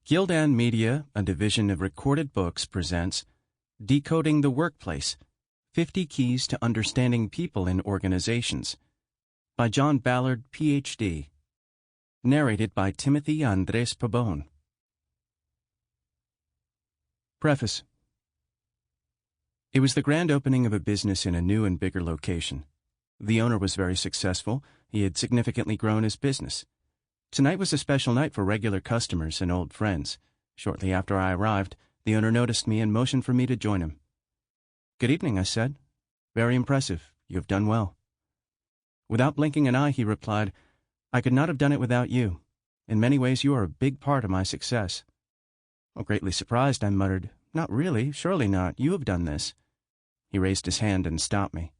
Gildan Media, a division of Recorded Books, presents Decoding the Workplace, 50 Keys to Understanding People in Organizations, by John Ballard, Ph.D. Narrated by Timothy Andrés Pabon. Preface. It was the grand opening of a business in a new and bigger location. The owner was very successful. He had significantly grown his business. Tonight was a special night for regular customers and old friends. Shortly after I arrived, the owner noticed me and motioned for me to join him. "Good evening," I said. "Very impressive. You have done well." Without blinking an eye, he replied, "I could not have done it without you. In many ways, you are a big part of my success." Greatly surprised, I muttered, "Not really, surely not. You have done this." He raised his hand and stopped me.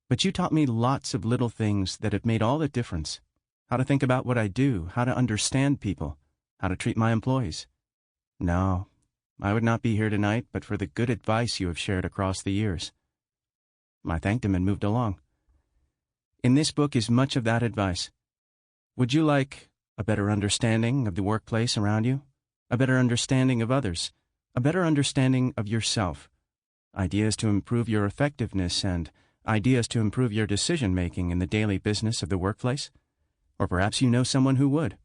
"But you taught me lots of little things that have made all the difference. How to think about what I do, how to understand people, how to treat my employees. No, I would not be here tonight but for the good advice you have shared across the years." I thanked him and moved along. In this book is much of that advice. Would you like a better understanding of the workplace around you, a better understanding of others, a better understanding of yourself, ideas to improve your effectiveness, and ideas to improve your decision-making in the daily business of the workplace? Or perhaps you know someone who would.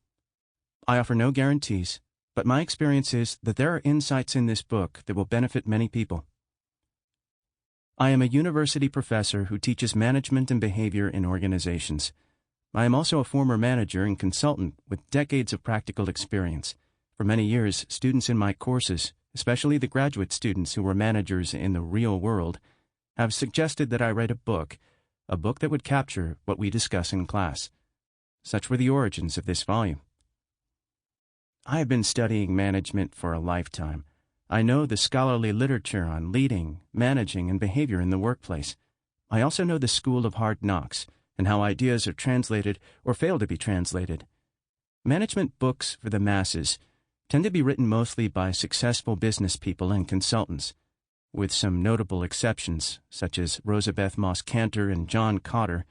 I offer no guarantees, but my experience is that there are insights in this book that will benefit many people. I am a university professor who teaches management and behavior in organizations. I am also a former manager and consultant with decades of practical experience. For many years, students in my courses, especially the graduate students who were managers in the real world, have suggested that I write a book that would capture what we discuss in class. Such were the origins of this volume. I have been studying management for a lifetime. I know the scholarly literature on leading, managing, and behavior in the workplace. I also know the school of hard knocks and how ideas are translated or fail to be translated. Management books for the masses tend to be written mostly by successful business people and consultants, with some notable exceptions, such as Rosabeth Moss Kanter and John Cotter.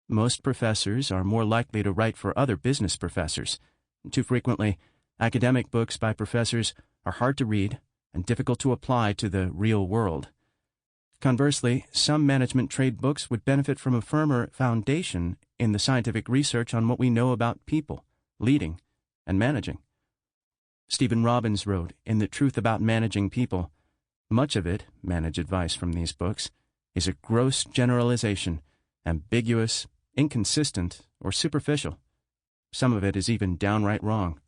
Most professors are more likely to write for other business professors. Too frequently, academic books by professors are hard to read and difficult to apply to the real world. Conversely, some management trade books would benefit from a firmer foundation in the scientific research on what we know about people, leading, and managing. Stephen Robbins wrote in The Truth About Managing People, "Much of it, manage advice from these books, is a gross generalization, ambiguous, inconsistent, or superficial. Some of it is even downright wrong."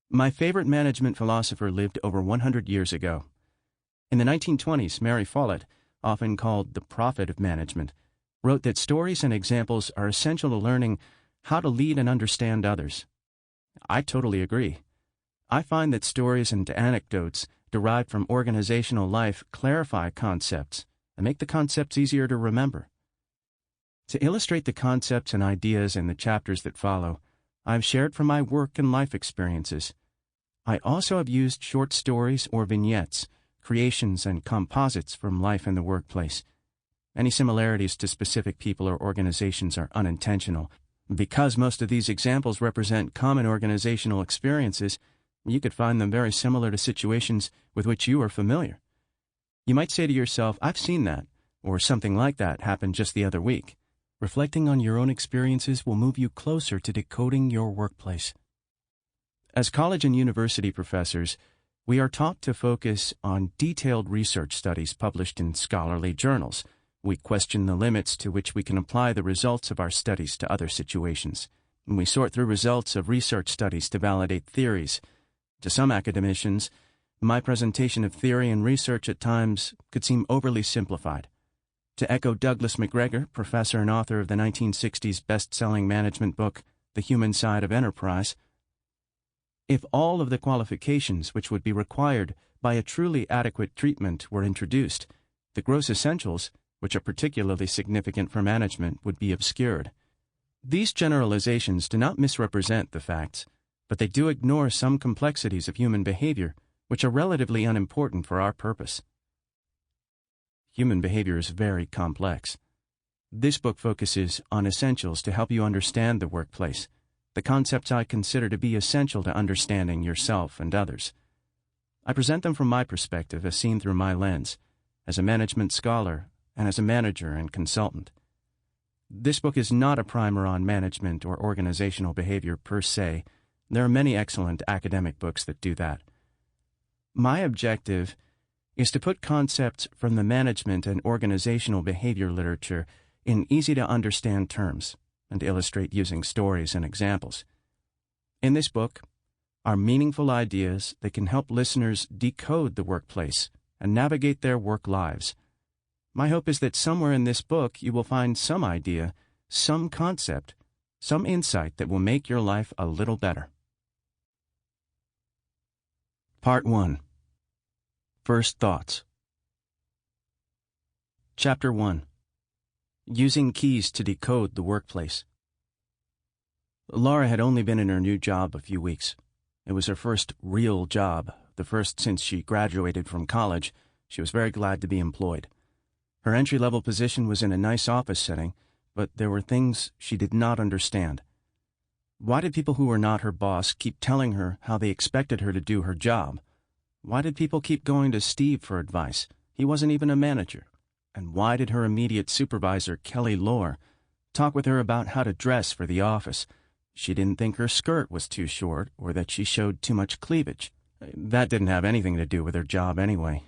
My favorite management philosopher lived over 100 years ago. In the 1920s, Mary Follett, often called the prophet of management, wrote that stories and examples are essential to learning how to lead and understand others. I totally agree. I find that stories and anecdotes derived from organizational life clarify concepts and make the concepts easier to remember. To illustrate the concepts and ideas in the chapters that follow, I have shared from my work and life experiences. I also have used short stories or vignettes, creations and composites from life in the workplace. Any similarities to specific people or organizations are unintentional. Because most of these examples represent common organizational experiences, you could find them very similar to situations with which you are familiar. You might say to yourself, "I've seen that," or "something like that happened just the other week." Reflecting on your own experiences will move you closer to decoding your workplace. As college and university professors, we are taught to focus on detailed research studies published in scholarly journals. We question the limits to which we can apply the results of our studies to other situations. We sort through results of research studies to validate theories. To some academicians, my presentation of theory and research at times could seem overly simplified. To echo Douglas McGregor, professor and author of the 1960s best-selling management book, The Human Side of Enterprise, if all of the qualifications which would be required by a truly adequate treatment were introduced, the gross essentials, which are particularly significant for management, would be obscured. These generalizations do not misrepresent the facts, but they do ignore some complexities of human behavior, which are relatively unimportant for our purpose. Human behavior is very complex. This book focuses on essentials to help you understand the workplace, the concepts I consider to be essential to understanding yourself and others. I present them from my perspective as seen through my lens, as a management scholar and as a manager and consultant. This book is not a primer on management or organizational behavior per se. There are many excellent academic books that do that. My objective is to put concepts from the management and organizational behavior literature in easy-to-understand terms and illustrate using stories and examples. In this book are meaningful ideas that can help listeners decode the workplace and navigate their work lives. My hope is that somewhere in this book you will find some idea, some concept, some insight that will make your life a little better. Part 1. First Thoughts. Chapter 1. Using Keys to Decode the Workplace. Laura had only been in her new job a few weeks. It was her first real job, the first since she graduated from college. She was very glad to be employed. Her entry-level position was in a nice office setting, but there were things she did not understand. Why did people who were not her boss keep telling her how they expected her to do her job? Why did people keep going to Steve for advice? He wasn't even a manager. And why did her immediate supervisor, Kelly Lohr, talk with her about how to dress for the office? She didn't think her skirt was too short or that she showed too much cleavage. That didn't have anything to do with her job anyway.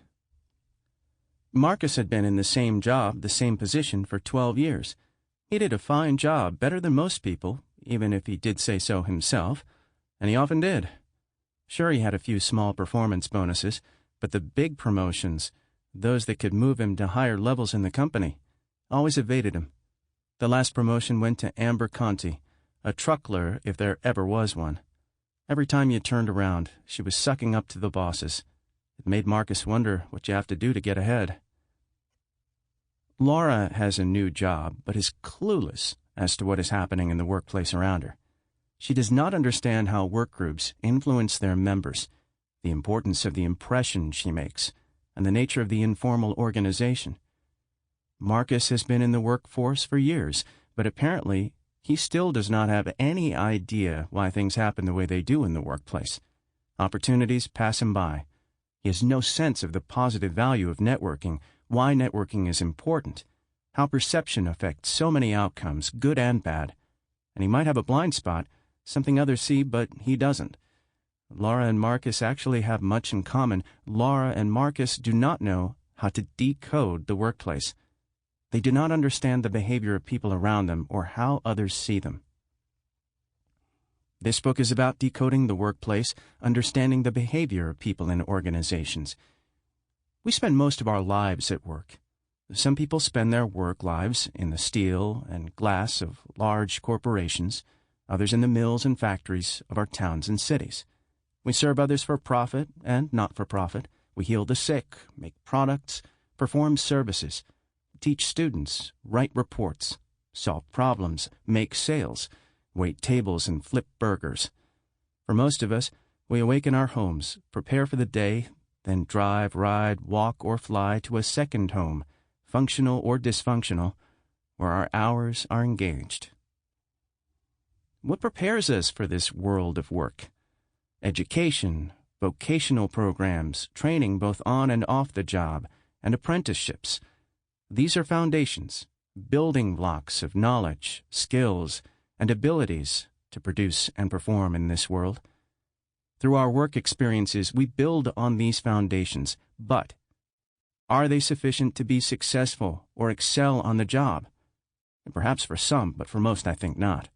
Marcus had been in the same job, the same position, for 12 years. He did a fine job, better than most people, even if he did say so himself, and he often did. Sure, he had a few small performance bonuses, but the big promotions, those that could move him to higher levels in the company, always evaded him. The last promotion went to Amber Conti, a truckler if there ever was one. Every time you turned around, she was sucking up to the bosses. It made Marcus wonder what you have to do to get ahead. Laura has a new job, but is clueless as to what is happening in the workplace around her. She does not understand how work groups influence their members, the importance of the impression she makes, and the nature of the informal organization. Marcus has been in the workforce for years, but apparently he still does not have any idea why things happen the way they do in the workplace. Opportunities pass him by. He has no sense of the positive value of networking, why networking is important, how perception affects so many outcomes, good and bad. And he might have a blind spot, something others see but he doesn't. Laura and Marcus actually have much in common. Laura and Marcus do not know how to decode the workplace. They do not understand the behavior of people around them or how others see them. This book is about decoding the workplace, understanding the behavior of people in organizations. We spend most of our lives at work. Some people spend their work lives in the steel and glass of large corporations, others in the mills and factories of our towns and cities. We serve others for profit and not for profit. We heal the sick, make products, perform services, teach students, write reports, solve problems, make sales, wait tables and flip burgers. For most of us, we awake in our homes, prepare for the day, then drive, ride, walk, or fly to a second home, functional or dysfunctional, where our hours are engaged. What prepares us for this world of work? Education, vocational programs, training both on and off the job, and apprenticeships. These are foundations, building blocks of knowledge, skills, and abilities to produce and perform in this world. Through our work experiences, we build on these foundations, but are they sufficient to be successful or excel on the job? Perhaps for some, but for most I think not.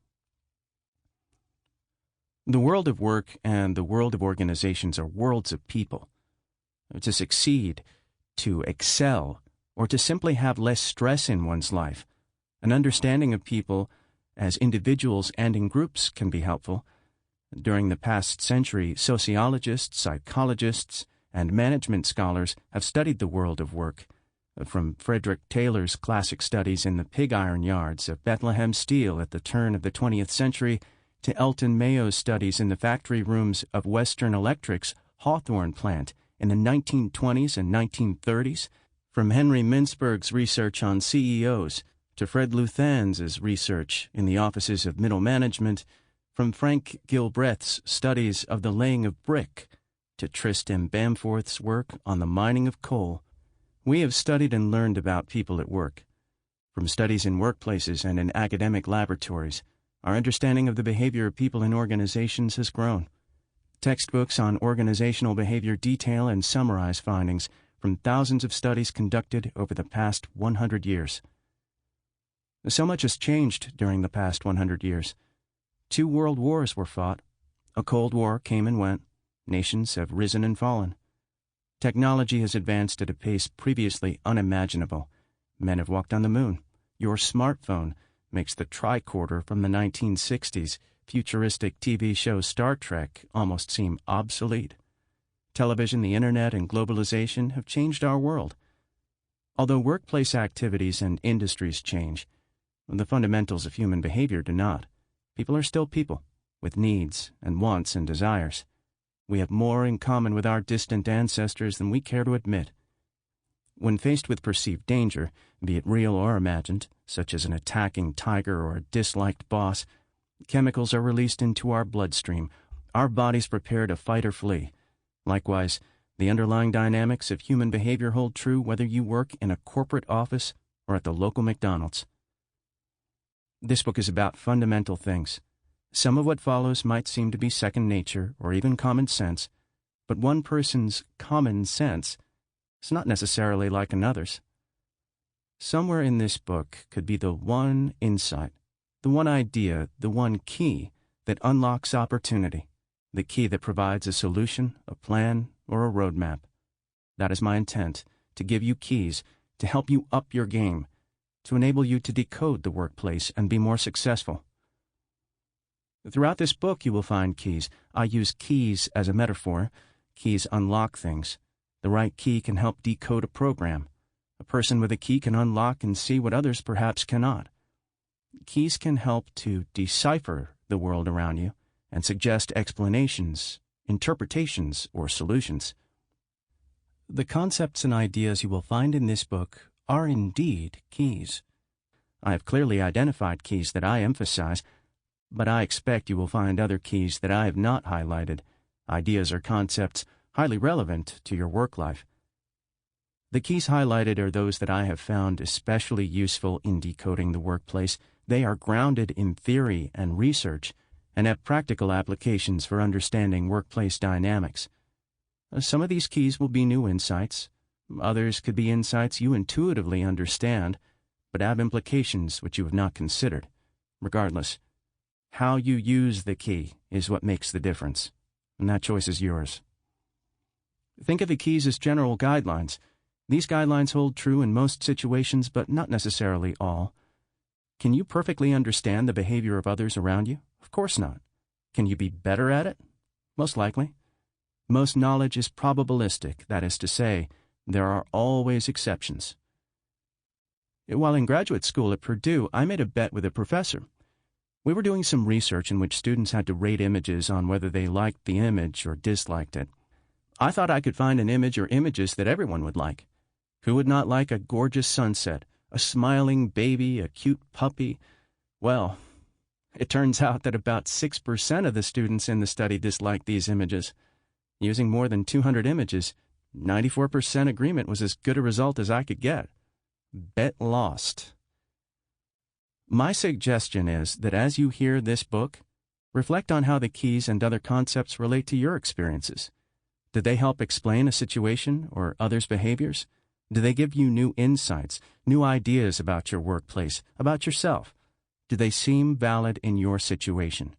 The world of work and the world of organizations are worlds of people. To succeed, to excel, or to simply have less stress in one's life, an understanding of people as individuals and in groups can be helpful. During the past century, sociologists, psychologists, and management scholars have studied the world of work, from Frederick Taylor's classic studies in the pig iron yards of Bethlehem Steel at the turn of the 20th century to Elton Mayo's studies in the factory rooms of Western Electric's Hawthorne plant in the 1920s and 1930s, from Henry Mintzberg's research on CEOs to Fred Luthan's research in the offices of middle management, From Frank Gilbreth's studies of the laying of brick to Tristram Bamforth's work on the mining of coal, we have studied and learned about people at work. From studies in workplaces and in academic laboratories, our understanding of the behavior of people in organizations has grown. Textbooks on organizational behavior detail and summarize findings from thousands of studies conducted over the past 100 years. So much has changed during the past 100 years. 2 world wars were fought. A Cold War came and went. Nations have risen and fallen. Technology has advanced at a pace previously unimaginable. Men have walked on the moon. Your smartphone makes the tricorder from the 1960s futuristic TV show Star Trek almost seem obsolete. Television, the internet, and globalization have changed our world. Although workplace activities and industries change, the fundamentals of human behavior do not. People are still people, with needs and wants and desires. We have more in common with our distant ancestors than we care to admit. When faced with perceived danger, be it real or imagined, such as an attacking tiger or a disliked boss, chemicals are released into our bloodstream. Our bodies prepare to fight or flee. Likewise, the underlying dynamics of human behavior hold true whether you work in a corporate office or at the local McDonald's. This book is about fundamental things. Some of what follows might seem to be second nature or even common sense, but one person's common sense is not necessarily like another's. Somewhere in this book could be the one insight, the one idea, the one key that unlocks opportunity, the key that provides a solution, a plan, or a roadmap. That is my intent, to give you keys, to help you up your game, to enable you to decode the workplace and be more successful. Throughout this book you will find keys. I use keys as a metaphor. Keys unlock things. The right key can help decode a program. A person with a key can unlock and see what others perhaps cannot. Keys can help to decipher the world around you and suggest explanations, interpretations, or solutions. The concepts and ideas you will find in this book are indeed keys. I have clearly identified keys that I emphasize, but I expect you will find other keys that I have not highlighted, ideas or concepts highly relevant to your work life. The keys highlighted are those that I have found especially useful in decoding the workplace. They are grounded in theory and research and have practical applications for understanding workplace dynamics. Some of these keys will be new insights. Others could be insights you intuitively understand, but have implications which you have not considered. Regardless, how you use the key is what makes the difference, and that choice is yours. Think of the keys as general guidelines. These guidelines hold true in most situations, but not necessarily all. Can you perfectly understand the behavior of others around you? Of course not. Can you be better at it? Most likely. Most knowledge is probabilistic, that is to say, there are always exceptions. While in graduate school at Purdue, I made a bet with a professor. We were doing some research in which students had to rate images on whether they liked the image or disliked it. I thought I could find an image or images that everyone would like. Who would not like a gorgeous sunset, a smiling baby, a cute puppy? Well, it turns out that about 6% of the students in the study disliked these images. Using more than 200 images, 94% agreement was as good a result as I could get. Bet lost. My suggestion is that as you hear this book, reflect on how the keys and other concepts relate to your experiences. Do they help explain a situation or others' behaviors? Do they give you new insights, new ideas about your workplace, about yourself? Do they seem valid in your situation?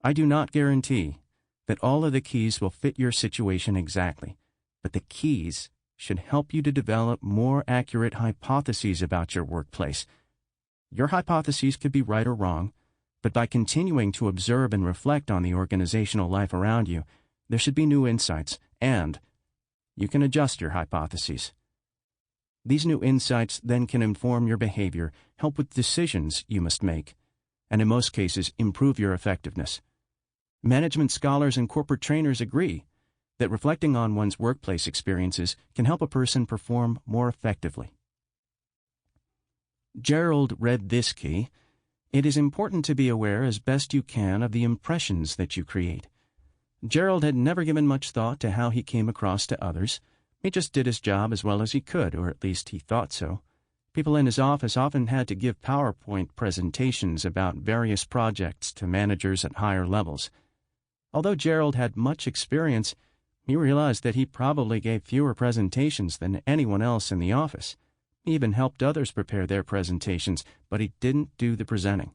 I do not guarantee that all of the keys will fit your situation exactly, but the keys should help you to develop more accurate hypotheses about your workplace. Your hypotheses could be right or wrong, but by continuing to observe and reflect on the organizational life around you, there should be new insights, and you can adjust your hypotheses. These new insights then can inform your behavior, help with decisions you must make, and in most cases improve your effectiveness. Management scholars and corporate trainers agree that reflecting on one's workplace experiences can help a person perform more effectively. Gerald read this key. It is important to be aware as best you can of the impressions that you create. Gerald had never given much thought to how he came across to others. He just did his job as well as he could, or at least he thought so. People in his office often had to give PowerPoint presentations about various projects to managers at higher levels. Although Gerald had much experience, he realized that he probably gave fewer presentations than anyone else in the office. He even helped others prepare their presentations, but he didn't do the presenting.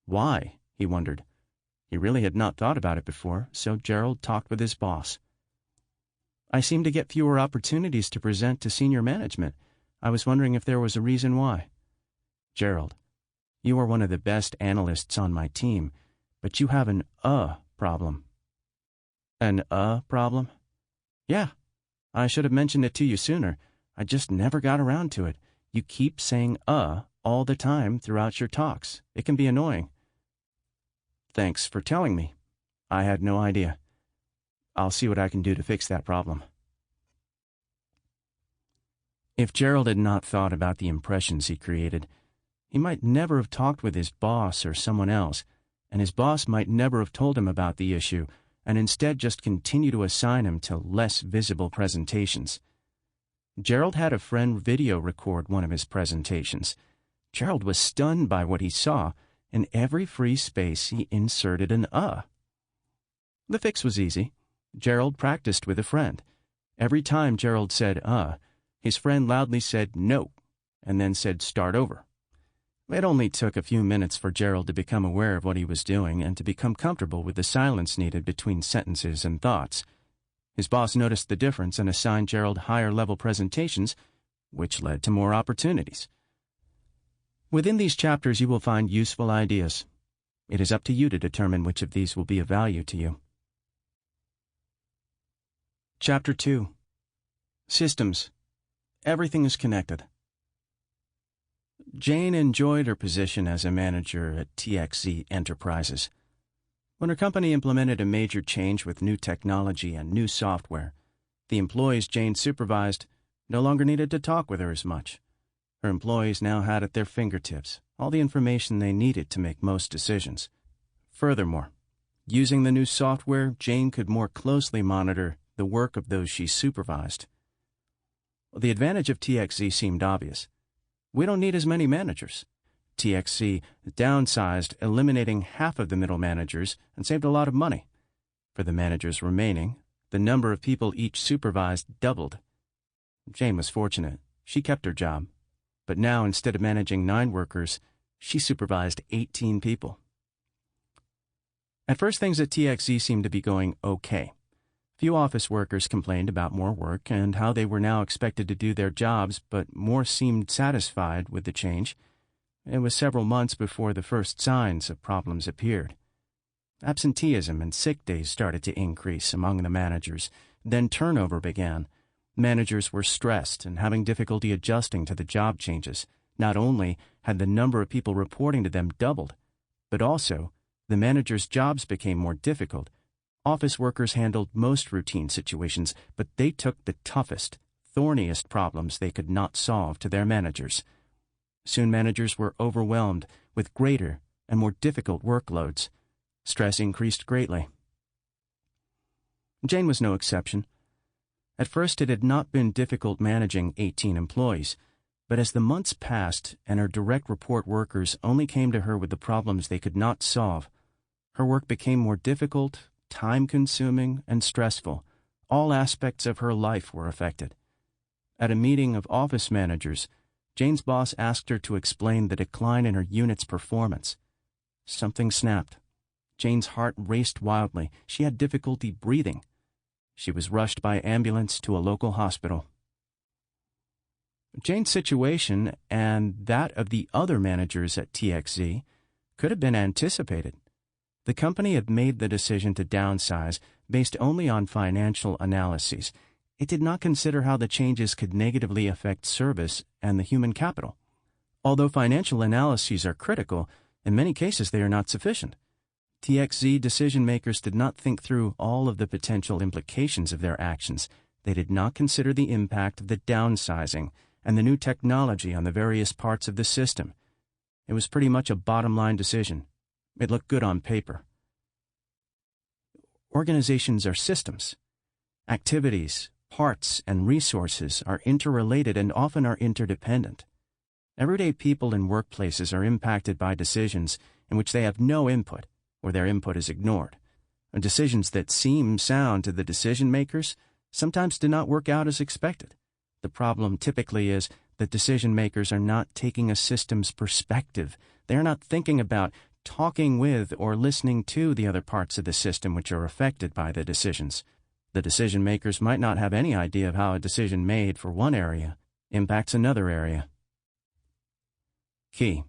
Why? He wondered. He really had not thought about it before, so Gerald talked with his boss. I seem to get fewer opportunities to present to senior management. I was wondering if there was a reason why. Gerald, you are one of the best analysts on my team, but you have an problem. An problem? Yeah. I should have mentioned it to you sooner. I just never got around to it. You keep saying all the time throughout your talks. It can be annoying. Thanks for telling me. I had no idea. I'll see what I can do to fix that problem. If Gerald had not thought about the impressions he created, he might never have talked with his boss or someone else, and his boss might never have told him about the issue, and instead just continue to assign him to less visible presentations. Gerald had a friend video record one of his presentations. Gerald was stunned by what he saw. In every free space, he inserted an The fix was easy. Gerald practiced with a friend. Every time Gerald said his friend loudly said no, and then said start over. It only took a few minutes for Gerald to become aware of what he was doing and to become comfortable with the silence needed between sentences and thoughts. His boss noticed the difference and assigned Gerald higher-level presentations, which led to more opportunities. Within these chapters you will find useful ideas. It is up to you to determine which of these will be of value to you. Chapter 2. Systems. Everything is connected. Jane enjoyed her position as a manager at TXZ Enterprises. When her company implemented a major change with new technology and new software, the employees Jane supervised no longer needed to talk with her as much. Her employees now had at their fingertips all the information they needed to make most decisions. Furthermore, using the new software, Jane could more closely monitor the work of those she supervised. The advantage of TXZ seemed obvious. We don't need as many managers. TXZ downsized, eliminating half of the middle managers, and saved a lot of money. For the managers remaining, the number of people each supervised doubled. Jane was fortunate. She kept her job. But now, instead of managing 9 workers, she supervised 18 people. At first, things at TXZ seemed to be going okay. Few office workers complained about more work and how they were now expected to do their jobs, but more seemed satisfied with the change. It was several months before the first signs of problems appeared. Absenteeism and sick days started to increase among the managers. Then turnover began. Managers were stressed and having difficulty adjusting to the job changes. Not only had the number of people reporting to them doubled, but also the managers' jobs became more difficult. Office workers handled most routine situations, but they took the toughest, thorniest problems they could not solve to their managers. Soon managers were overwhelmed with greater and more difficult workloads. Stress increased greatly. Jane was no exception. At first it had not been difficult managing 18 employees, but as the months passed and her direct report workers only came to her with the problems they could not solve, her work became more difficult, time-consuming, and stressful. All aspects of her life were affected. At a meeting of office managers, Jane's boss asked her to explain the decline in her unit's performance. Something snapped. Jane's heart raced wildly. She had difficulty breathing. She was rushed by ambulance to a local hospital. Jane's situation and that of the other managers at TXZ could have been anticipated. The company had made the decision to downsize based only on financial analyses. It did not consider how the changes could negatively affect service and the human capital. Although financial analyses are critical, in many cases they are not sufficient. TXZ decision-makers did not think through all of the potential implications of their actions. They did not consider the impact of the downsizing and the new technology on the various parts of the system. It was pretty much a bottom-line decision. It looked good on paper. Organizations are systems. Activities, parts, and resources are interrelated and often are interdependent. Everyday people in workplaces are impacted by decisions in which they have no input, or their input is ignored. And decisions that seem sound to the decision makers sometimes do not work out as expected. The problem typically is that decision makers are not taking a system's perspective. They are not thinking about talking with or listening to the other parts of the system which are affected by the decisions. The decision makers might not have any idea of how a decision made for one area impacts another area. Key.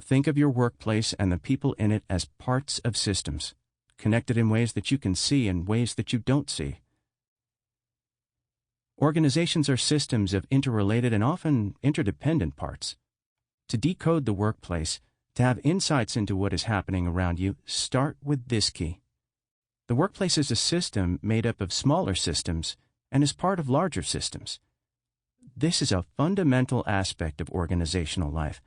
Think of your workplace and the people in it as parts of systems, connected in ways that you can see and ways that you don't see. Organizations are systems of interrelated and often interdependent parts. To decode the workplace, to have insights into what is happening around you, start with this key. The workplace is a system made up of smaller systems and is part of larger systems. This is a fundamental aspect of organizational life.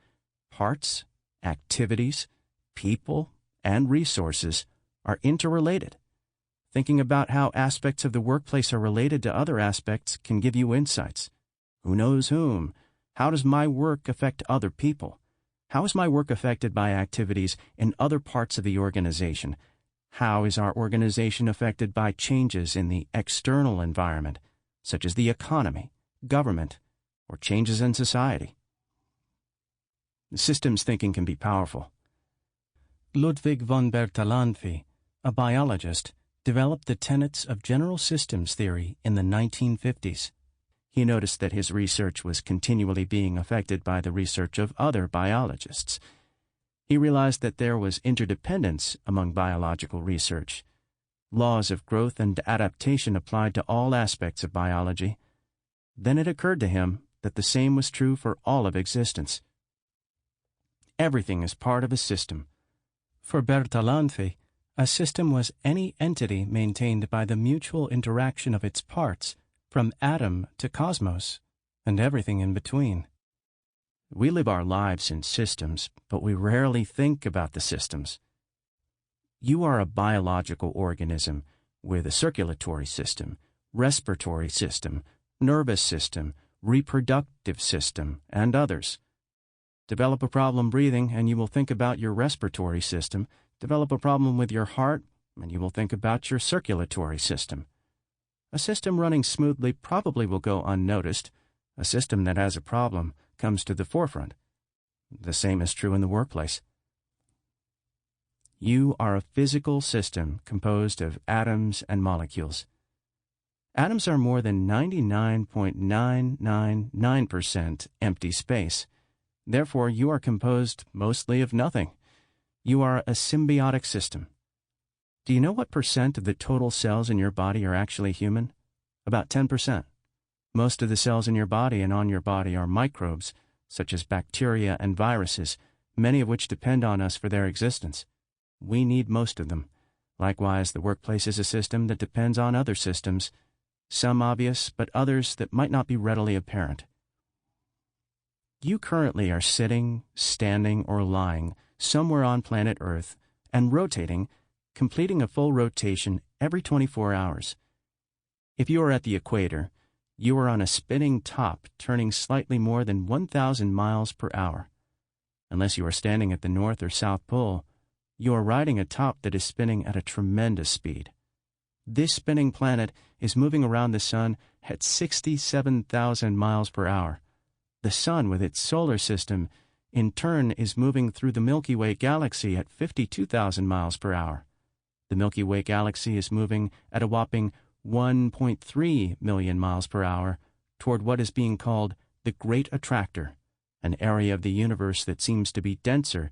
Parts, activities, people, and resources are interrelated. Thinking about how aspects of the workplace are related to other aspects can give you insights. Who knows whom? How does my work affect other people? How is my work affected by activities in other parts of the organization? How is our organization affected by changes in the external environment, such as the economy, government, or changes in society? Systems thinking can be powerful. Ludwig von Bertalanffy, a biologist, developed the tenets of general systems theory in the 1950s. He noticed that his research was continually being affected by the research of other biologists. He realized that there was interdependence among biological research. Laws of growth and adaptation applied to all aspects of biology. Then it occurred to him that the same was true for all of existence. Everything is part of a system. For Bertalanffy, a system was any entity maintained by the mutual interaction of its parts, from atom to cosmos, and everything in between. We live our lives in systems, but we rarely think about the systems. You are a biological organism with a circulatory system, respiratory system, nervous system, reproductive system, and others. Develop a problem breathing, and you will think about your respiratory system. Develop a problem with your heart, and you will think about your circulatory system. A system running smoothly probably will go unnoticed. A system that has a problem comes to the forefront. The same is true in the workplace. You are a physical system composed of atoms and molecules. Atoms are more than 99.999% empty space. Therefore, you are composed mostly of nothing. You are a symbiotic system. Do you know what percent of the total cells in your body are actually human? About 10%. Most of the cells in your body and on your body are microbes, such as bacteria and viruses, many of which depend on us for their existence. We need most of them. Likewise, the workplace is a system that depends on other systems, some obvious, but others that might not be readily apparent. You currently are sitting, standing, or lying somewhere on planet Earth and rotating, completing a full rotation every 24 hours. If you are at the equator, you are on a spinning top turning slightly more than 1,000 miles per hour. Unless you are standing at the North or South Pole, you are riding a top that is spinning at a tremendous speed. This spinning planet is moving around the Sun at 67,000 miles per hour. The Sun, with its solar system, in turn is moving through the Milky Way galaxy at 52,000 miles per hour. The Milky Way galaxy is moving at a whopping 1.3 million miles per hour toward what is being called the Great Attractor, an area of the universe that seems to be denser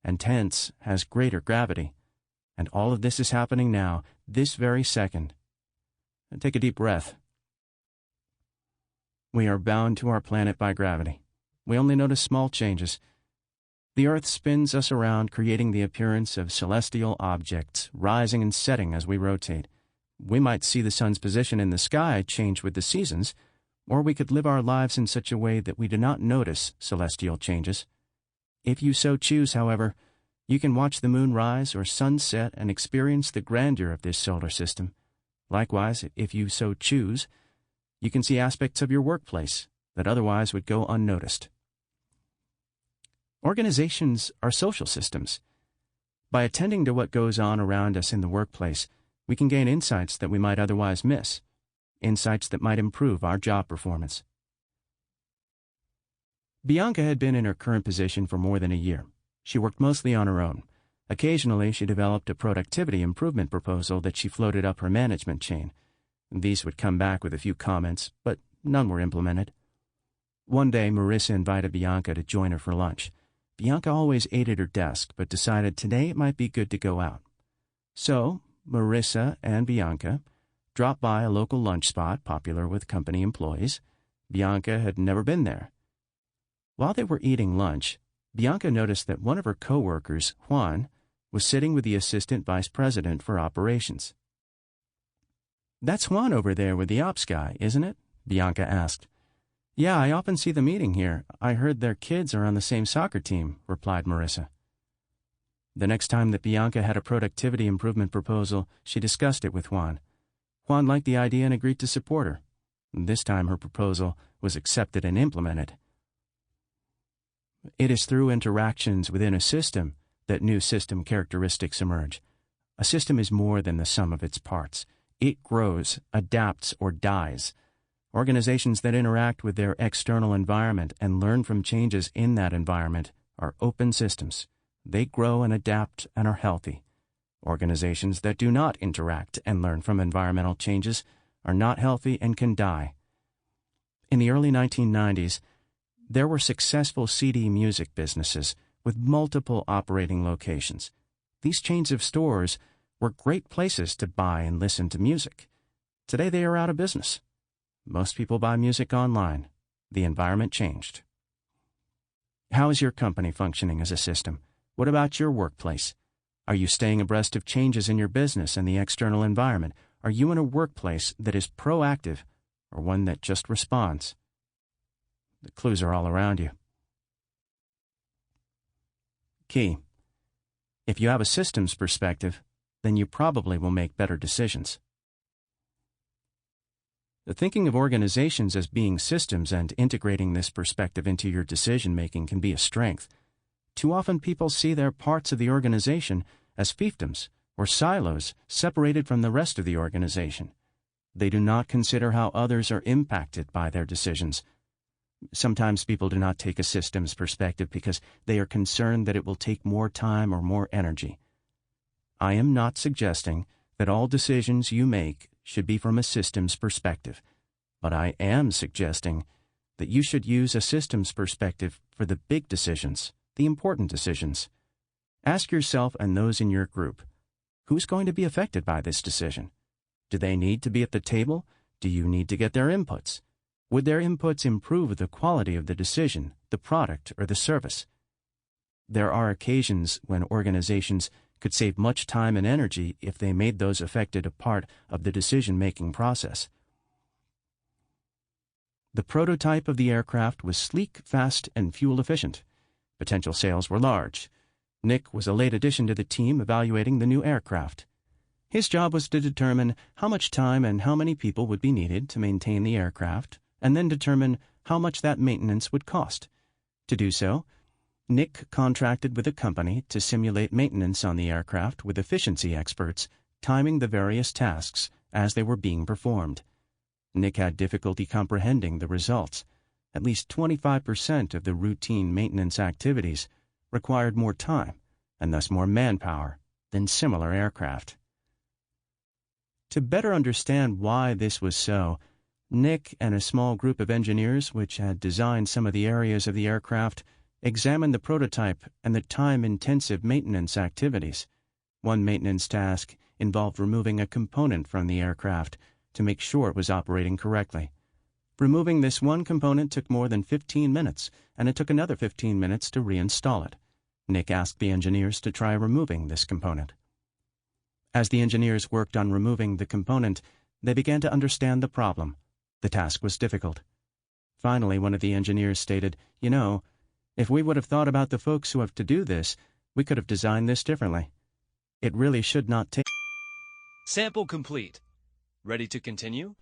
and hence has greater gravity. And all of this is happening now, this very second. And take a deep breath. We are bound to our planet by gravity. We only notice small changes. The Earth spins us around, creating the appearance of celestial objects, rising and setting as we rotate. We might see the Sun's position in the sky change with the seasons, or we could live our lives in such a way that we do not notice celestial changes. If you so choose, however, you can watch the moon rise or sunset and experience the grandeur of this solar system. Likewise, if you so choose, you can see aspects of your workplace that otherwise would go unnoticed. Organizations are social systems. By attending to what goes on around us in the workplace, we can gain insights that we might otherwise miss, insights that might improve our job performance. Bianca had been in her current position for more than a year. She worked mostly on her own. Occasionally, she developed a productivity improvement proposal that she floated up her management chain. These would come back with a few comments, but none were implemented. One day, Marissa invited Bianca to join her for lunch. Bianca always ate at her desk, but decided today it might be good to go out. So, Marissa and Bianca dropped by a local lunch spot popular with company employees. Bianca had never been there. While they were eating lunch, Bianca noticed that one of her co-workers, Juan, was sitting with the assistant vice president for operations. "That's Juan over there with the ops guy, isn't it?" Bianca asked. "Yeah, I often see them eating here. I heard their kids are on the same soccer team," replied Marissa. The next time that Bianca had a productivity improvement proposal, she discussed it with Juan. Juan liked the idea and agreed to support her. This time her proposal was accepted and implemented. It is through interactions within a system that new system characteristics emerge. A system is more than the sum of its parts. It grows, adapts, or dies. Organizations that interact with their external environment and learn from changes in that environment are open systems. They grow and adapt and are healthy. Organizations that do not interact and learn from environmental changes are not healthy and can die. In the early 1990s, there were successful CD music businesses with multiple operating locations. These chains of stores were great places to buy and listen to music. Today they are out of business. Most people buy music online. The environment changed. How is your company functioning as a system? What about your workplace? Are you staying abreast of changes in your business and the external environment? Are you in a workplace that is proactive or one that just responds? The clues are all around you. Key: if you have a systems perspective, then you probably will make better decisions. The thinking of organizations as being systems and integrating this perspective into your decision-making can be a strength. Too often people see their parts of the organization as fiefdoms or silos separated from the rest of the organization. They do not consider how others are impacted by their decisions. Sometimes people do not take a systems perspective because they are concerned that it will take more time or more energy. I am not suggesting that all decisions you make should be from a systems perspective, but I am suggesting that you should use a systems perspective for the big decisions, the important decisions. Ask yourself and those in your group, who's going to be affected by this decision? Do they need to be at the table? Do you need to get their inputs? Would their inputs improve the quality of the decision, the product, or the service? There are occasions when organizations could save much time and energy if they made those affected a part of the decision-making process. The prototype of the aircraft was sleek, fast, and fuel-efficient. Potential sales were large. Nick was a late addition to the team evaluating the new aircraft. His job was to determine how much time and how many people would be needed to maintain the aircraft, and then determine how much that maintenance would cost. To do so, Nick contracted with a company to simulate maintenance on the aircraft with efficiency experts, timing the various tasks as they were being performed. Nick had difficulty comprehending the results. At least 25% of the routine maintenance activities required more time, and thus more manpower, than similar aircraft. To better understand why this was so, Nick and a small group of engineers which had designed some of the areas of the aircraft examined the prototype and the time-intensive maintenance activities. One maintenance task involved removing a component from the aircraft to make sure it was operating correctly. Removing this one component took more than 15 minutes, and it took another 15 minutes to reinstall it. Nick asked the engineers to try removing this component. As the engineers worked on removing the component, they began to understand the problem. The task was difficult. Finally, one of the engineers stated, If we would have thought about the folks who have to do this, we could have designed this differently. It really should not take. Sample complete. Ready to continue?